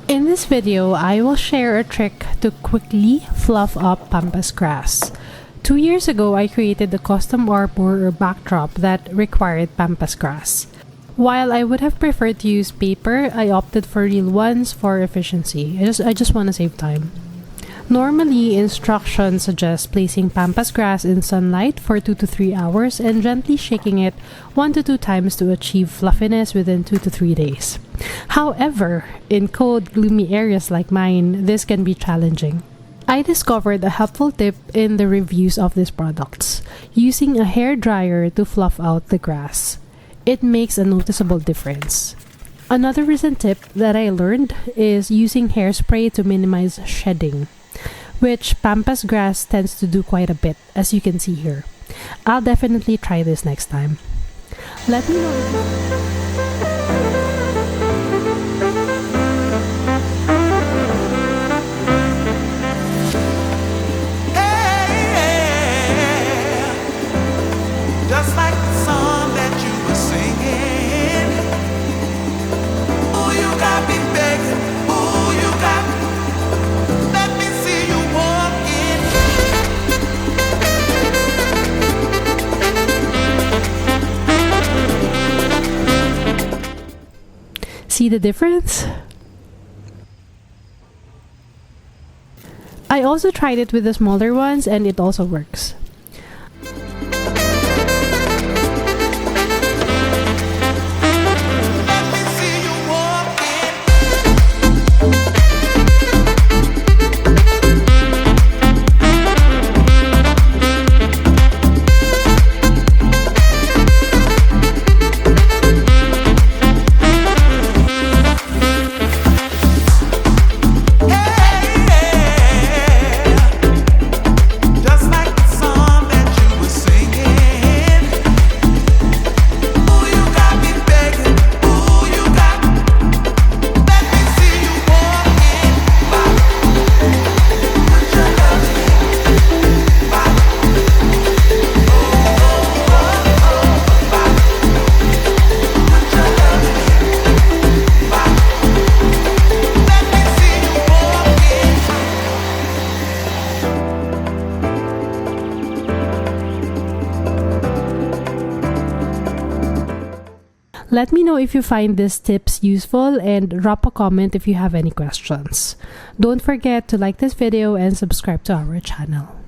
In this video, I will share a trick to quickly fluff up Pampas grass. 2 years ago, I created a custom artboard or backdrop that required Pampas grass. While I would have preferred to use paper, I opted for real ones for efficiency. I just want to save time. Normally, instructions suggest placing Pampas grass in sunlight for 2 to 3 hours and gently shaking it 1 to 2 times to achieve fluffiness within 2 to 3 days. However, in cold, gloomy areas like mine, this can be challenging. I discovered a helpful tip in the reviews of these products: using a hair dryer to fluff out the grass. It makes a noticeable difference. Another recent tip that I learned is using hairspray to minimize shedding, which Pampas grass tends to do quite a bit, as you can see here. I'll definitely try this next time. Let me know if just like the song that you were singing. Oh, you got me begging. Oh, you got me. Let me see you walking. see the difference? I also tried it with the smaller ones and it also works. Let me know if you find these tips useful and drop a comment if you have any questions. Don't forget to like this video and subscribe to our channel.